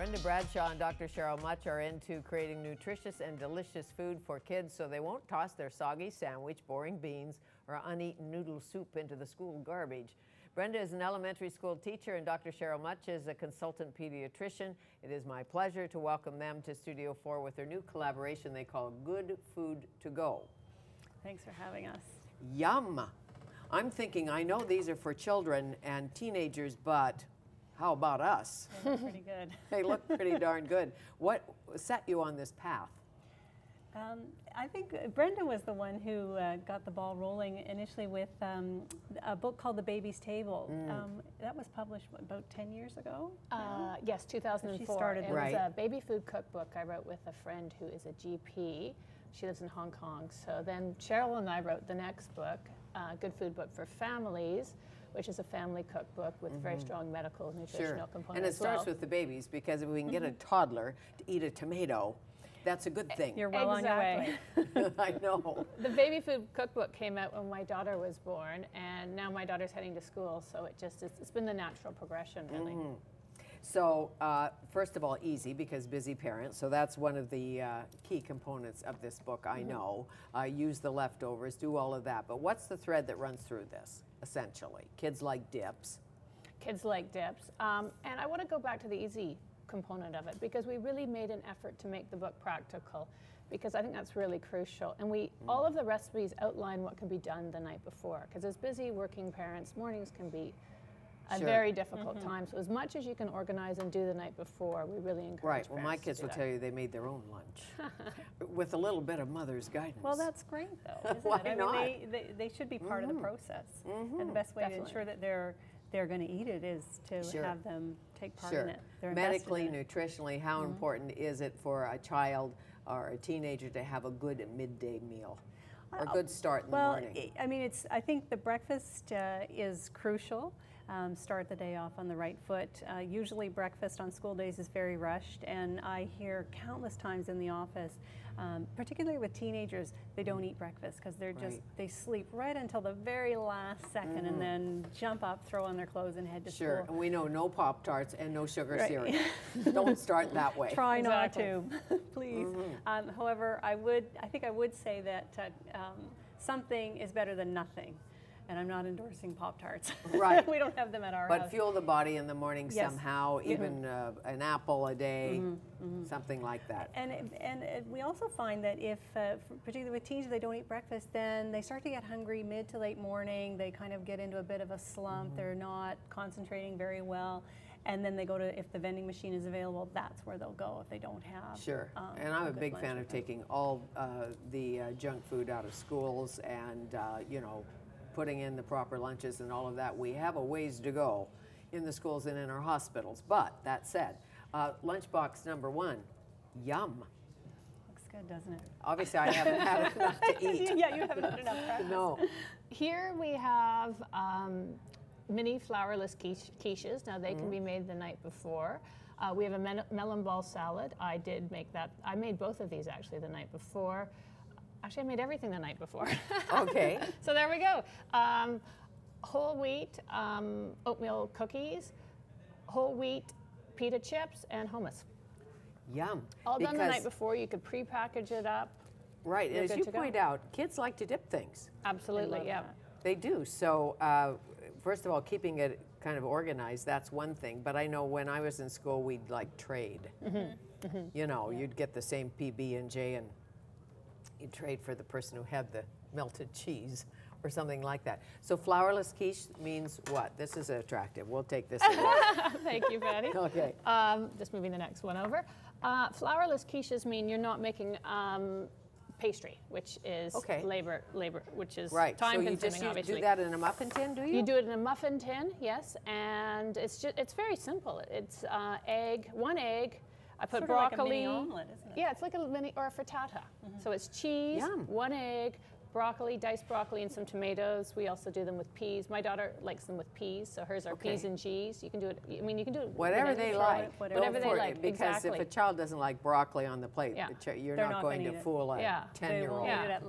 Brenda Bradshaw and Dr. Cheryl Mutch are into creating nutritious and delicious food for kids so they won't toss their soggy sandwich, boring beans, or uneaten noodle soup into the school garbage. Brenda is an elementary school teacher and Dr. Cheryl Mutch is a consultant pediatrician. It is my pleasure to welcome them to Studio 4 with their new collaboration they call Good Food to Go. Thanks for having us. Yum! I'm thinking, I know these are for children and teenagers, but how about us? They look pretty good. They look pretty darn good. What set you on this path? I think Brenda was the one who got the ball rolling initially with a book called The Baby's Table. That was published about 10 years ago? Yes, 2004. She started it was a baby food cookbook I wrote with a friend who is a GP. She lives in Hong Kong. So then Cheryl and I wrote the next book, Good Food Book for Families, which is a family cookbook with very strong medical nutritional components. And it starts with the babies, because if we can get a toddler to eat a tomato, that's a good thing. You're well on your way. I know. The baby food cookbook came out when my daughter was born, and now my daughter's heading to school, so it's been the natural progression, really. So, first of all, easy, because busy parents, so that's one of the key components of this book, I know. Use the leftovers, do all of that. But what's the thread that runs through this, essentially? Kids like dips. Kids like dips. And I want to go back to the easy component of it, because we really made an effort to make the book practical, because I think that's really crucial. And all of the recipes outline what can be done the night before, because as busy working parents, mornings can be a very difficult time. So as much as you can organize and do the night before, we really encourage Right. Well, my kids will tell you they made their own lunch with a little bit of mother's guidance. Well, that's great, though, isn't Why it? not? I mean, they should be part of the process. And the best way to ensure that they're going to eat it is to have them take part in it. They're Medically, in it. nutritionally, how important is it for a child or a teenager to have a good midday meal? Or a good start in the morning? Well, I mean, I think the breakfast is crucial. Start the day off on the right foot. Usually breakfast on school days is very rushed, and I hear countless times in the office, particularly with teenagers, they don't eat breakfast because they're they sleep right until the very last second and then jump up, throw on their clothes and head to school. And we know no Pop-Tarts and no sugar cereal. Don't start that way. Try not to, please. However, I think I would say that something is better than nothing. And I'm not endorsing Pop-Tarts. Right. We don't have them at our house. But fuel the body in the morning somehow, even an apple a day, something like that. And we also find that if, particularly with teens, if they don't eat breakfast, then they start to get hungry mid to late morning. They kind of get into a bit of a slump. They're not concentrating very well. And then they go to, if the vending machine is available, that's where they'll go if they don't have. And I'm a big fan of taking all the junk food out of schools and, you know, putting in the proper lunches and all of that. We have a ways to go in the schools and in our hospitals. But that said, lunchbox number 1, yum. Looks good, doesn't it? Obviously, I haven't had enough to eat. Yeah, you haven't had enough practice. No. Here we have mini flourless quiches. Now they can be made the night before. We have a melon ball salad. I did make that. I made both of these actually the night before. Actually, I made everything the night before. Okay. So there we go. Whole wheat oatmeal cookies, whole wheat pita chips, and hummus. Yum. All done the night before. You could pre-package it up. Right. And as you point out, kids like to dip things. Absolutely, yeah. They do. So first of all, keeping it kind of organized, that's one thing. But I know when I was in school, we'd like trade. You know, you'd get the same PB&J and you trade for the person who had the melted cheese or something like that. So flourless quiche means what? This is attractive. We'll take this away. Thank you, Fanny. Okay. Just moving the next one over. Flourless quiches mean you're not making pastry, which is labor, which is time-consuming, obviously. You do that in a muffin tin, do you? You do it in a muffin tin, yes, and it's very simple. It's one egg. I put broccoli. Like a mini omelet, isn't it? Yeah, it's like a mini or a frittata. So it's cheese, one egg, broccoli, diced broccoli, and some tomatoes. We also do them with peas. My daughter likes them with peas, so hers are peas and cheese. You can do it. I mean, you can do it whatever they like. Whatever they like. Because if a child doesn't like broccoli on the plate, you're not going to fool a 10-year-old.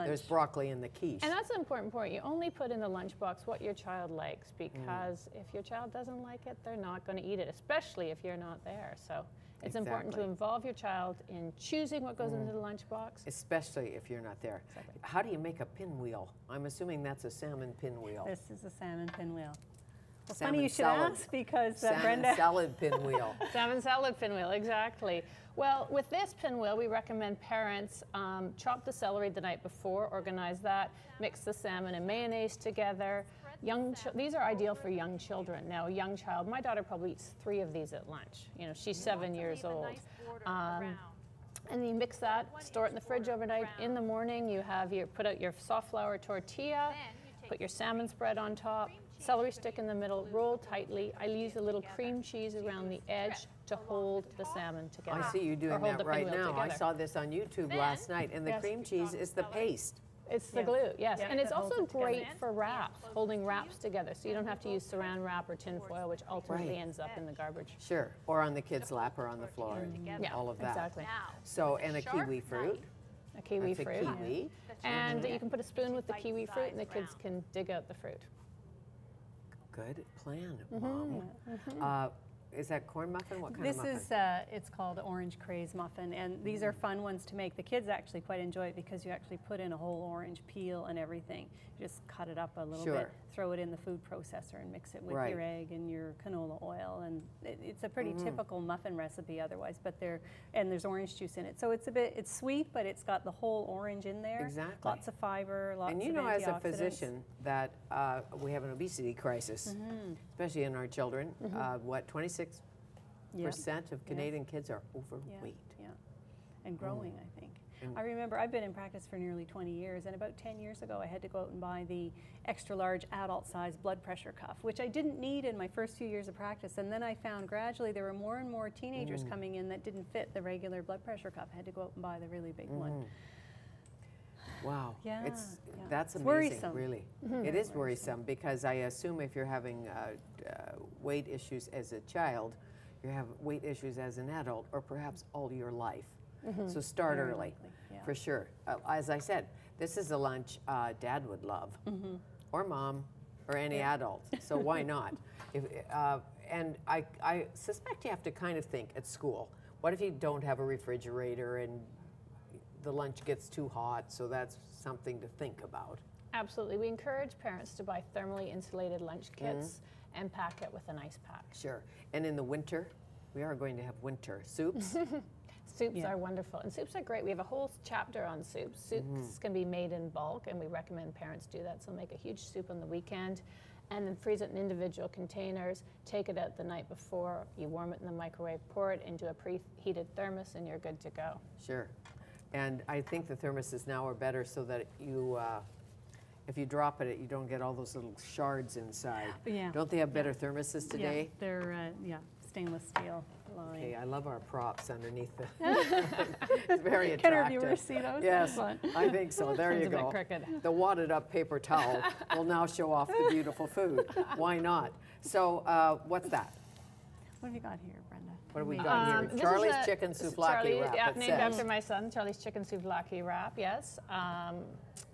There's broccoli in the quiche. And that's an important point. You only put in the lunchbox what your child likes, because if your child doesn't like it, they're not going to eat it, especially if you're not there. So It's important to involve your child in choosing what goes into the lunchbox. Especially if you're not there. Exactly. How do you make a pinwheel? I'm assuming that's a salmon pinwheel. This is a salmon pinwheel. Well, Salmon funny you should salad. ask because Salmon Brenda. salad pinwheel. Salmon salad pinwheel, exactly. Well, with this pinwheel, we recommend parents chop the celery the night before, organize that, mix the salmon and mayonnaise together. These are ideal for young children. Now, a young child, my daughter probably eats 3 of these at lunch. You know, she's 7 years old. And then you mix that, store it in the fridge overnight. In the morning, you have put out your soft flour tortilla, put your salmon spread on top, celery stick in the middle, roll tightly. I use a little cream cheese around the edge to hold the salmon together. I see you doing that right now. I saw this on YouTube last night, and the cream cheese is the paste. It's the glue, yes. And it's also great for wraps, holding wraps together, so you don't have to use saran wrap or tin foil, which ultimately ends up in the garbage. Sure, or on the kid's lap or on the floor, and all of that. Exactly. So, and a kiwi fruit. A kiwi That's fruit. a kiwi. And you can put a spoon with the kiwi fruit, and the kids can dig out the fruit. Good plan, Mom. Is that corn muffin? What kind of muffin? This is, it's called orange craze muffin, and these are fun ones to make. The kids actually quite enjoy it because you actually put in a whole orange peel and everything. You just cut it up a little bit, throw it in the food processor and mix it with your egg and your canola oil, and it's a pretty typical muffin recipe otherwise, but there's orange juice in it. So it's sweet, but it's got the whole orange in there. Exactly. Lots of fiber, lots of And you know, as a antioxidants. physician, that we have an obesity crisis, especially in our children. What, 26% of Canadian kids are overweight. Yeah, and growing, I think. I remember I've been in practice for nearly 20 years, and about 10 years ago I had to go out and buy the extra large adult size blood pressure cuff, which I didn't need in my first few years of practice, and then I found gradually there were more and more teenagers coming in that didn't fit the regular blood pressure cuff. I had to go out and buy the really big one. Wow, that's amazing, worrisome. Really. It is worrisome because I assume if you're having weight issues as a child, you have weight issues as an adult, or perhaps all your life. So start early, for sure. As I said, this is a lunch Dad would love, or Mom, or any adult. So why not? And I suspect you have to kind of think at school. What if you don't have a refrigerator and the lunch gets too hot? So that's something to think about. Absolutely. We encourage parents to buy thermally insulated lunch kits and pack it with an ice pack. Sure. And in the winter, we are going to have winter soups. Soups are wonderful, and soups are great. We have a whole chapter on soups. Soups can be made in bulk, and we recommend parents do that. So make a huge soup on the weekend, and then freeze it in individual containers. Take it out the night before. You warm it in the microwave, pour it into a preheated thermos, and you're good to go. Sure. And I think the thermoses now are better so that you, if you drop it, you don't get all those little shards inside. Yeah. Don't they have better thermoses today? Yeah, they're stainless steel. Okay, I love our props underneath the. It's very attractive. Can our viewers see those? Yes, I think so. There you Sounds a bit go. crooked. The wadded up paper towel will now show off the beautiful food. Why not? So, what's that? What have you got here, Brenda? What have we got here? This Charlie's is chicken souvlaki wrap. Yeah, it named says. after my son, Charlie's chicken souvlaki wrap. Yes,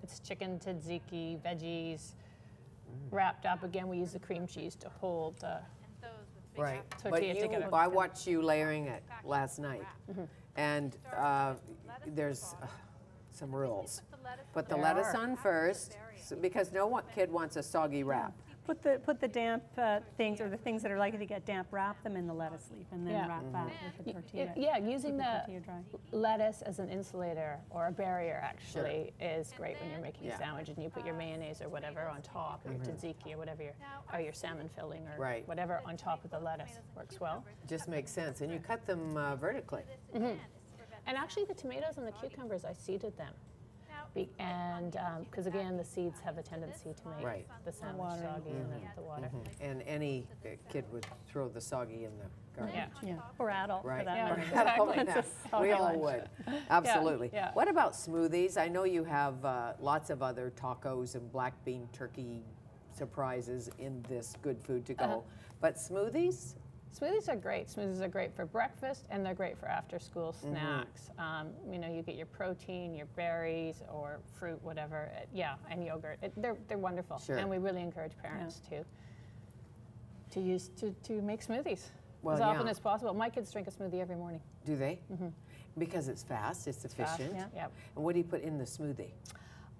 it's chicken, tzatziki, veggies, wrapped up. Again, we use the cream cheese to hold the Right, but tortilla together. I watched you layering it last night, and there's some rules. Put the lettuce on first, because no kid wants a soggy wrap. Put the damp things, or the things that are likely to get damp, wrap them in the lettuce leaf, and then wrap that with the tortilla. Using the tortilla dry. lettuce as an insulator or a barrier actually is great when you're making a sandwich, and you put your mayonnaise or whatever on top, or your tzatziki or whatever, or your salmon filling or whatever on top of the lettuce. Works well. Just makes sense, and you cut them vertically. And actually, the tomatoes and the cucumbers, I seeded them. And because again, the seeds have a tendency to make the salmon soggy and the water. And any kid would throw the soggy in the garbage. Or adult, for that matter. Exactly. We all would. Absolutely. Yeah. What about smoothies? I know you have lots of other tacos and black bean turkey surprises in this good food to go. But smoothies? Smoothies are great. Smoothies are great for breakfast, and they're great for after-school snacks. You know, you get your protein, your berries, or fruit, whatever. And yogurt. They're wonderful, and we really encourage parents to make smoothies. Well, as often yeah. as possible. My kids drink a smoothie every morning. Do they? Because it's fast, it's efficient. Fast, yeah. And what do you put in the smoothie?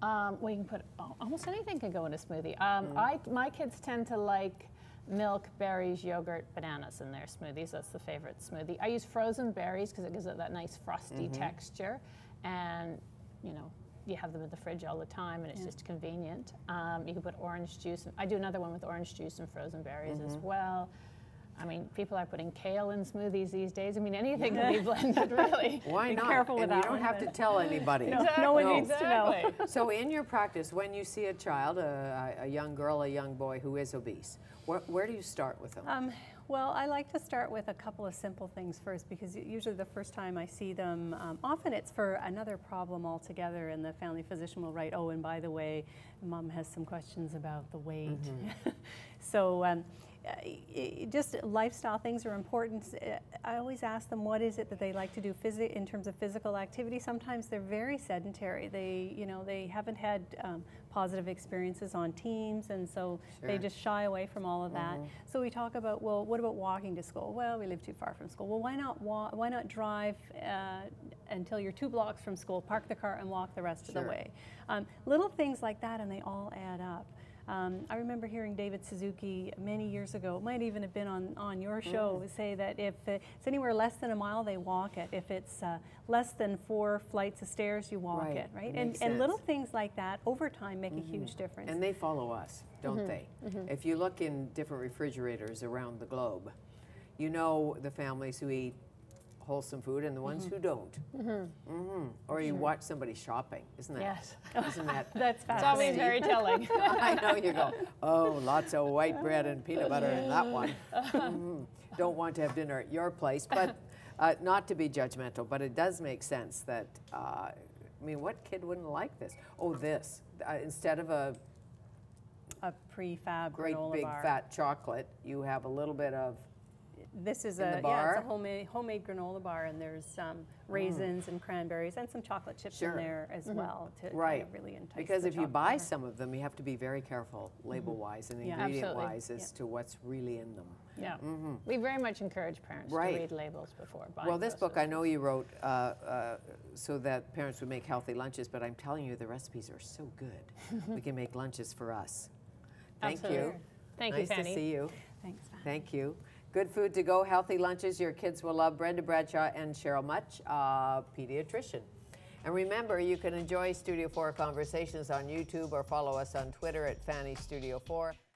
Well, you can put almost anything can go in a smoothie. My kids tend to like milk, berries, yogurt, bananas in their smoothies. That's the favorite smoothie. I use frozen berries because it gives it that nice frosty texture, and you know, you have them in the fridge all the time, and it's just convenient. You can put orange juice. I do another one with orange juice and frozen berries as well. I mean, people are putting kale in smoothies these days. I mean, anything can be blended, really. Why Be not? careful with and that you don't one, have to but- tell anybody. No one needs to know. Exactly. So in your practice, when you see a child, a young girl, a young boy who is obese, where do you start with them? Well, I like to start with a couple of simple things first, because usually the first time I see them, often it's for another problem altogether, and the family physician will write, oh, and by the way, Mom has some questions about the weight. So just lifestyle things are important. I always ask them, what is it that they like to do in terms of physical activity? Sometimes they're very sedentary. They haven't had positive experiences on teams, and so they just shy away from all of that. So we talk about, well, what about walking to school? Well, we live too far from school. Well, why not drive until you're 2 blocks from school, park the car, and walk the rest of the way? Little things like that, and they all add up. I remember hearing David Suzuki many years ago, it might even have been on your show, say that if it's anywhere less than a mile, they walk it. If it's less than 4 flights of stairs, you walk it, right? And little things like that over time make a huge difference. And they follow us, don't they? If you look in different refrigerators around the globe, you know the families who eat wholesome food and the ones who don't. Or you watch somebody shopping, isn't that? Yes. Isn't that? That's It's always fascinating. very telling. I know, you go, oh, lots of white bread and peanut butter in that one. Don't want to have dinner at your place, but not to be judgmental, but it does make sense that, I mean, what kid wouldn't like this? Oh, this, instead of a prefab great granola big bar. fat chocolate, you have a little bit of, This is in the it's bar? a homemade granola bar, and there's raisins and cranberries and some chocolate chips in there as well to kind of really entice because the if you chocolate buy lover. some of them, you have to be very careful label-wise and Yeah. ingredient-wise Absolutely. as to what's really in them. Yeah. We very much encourage parents to read labels before buying. Well, this book I groceries. know you wrote so that parents would make healthy lunches, but I'm telling you, the recipes are so good. We can make lunches for us. Thank you. Absolutely. Thank you, Nice to Fanny. see you. Thanks, Fanny. Thank you. Good food to go, healthy lunches your kids will love. Brenda Bradshaw and Cheryl Mutch, pediatrician. And remember, you can enjoy Studio 4 Conversations on YouTube or follow us on Twitter at Fanny Studio 4.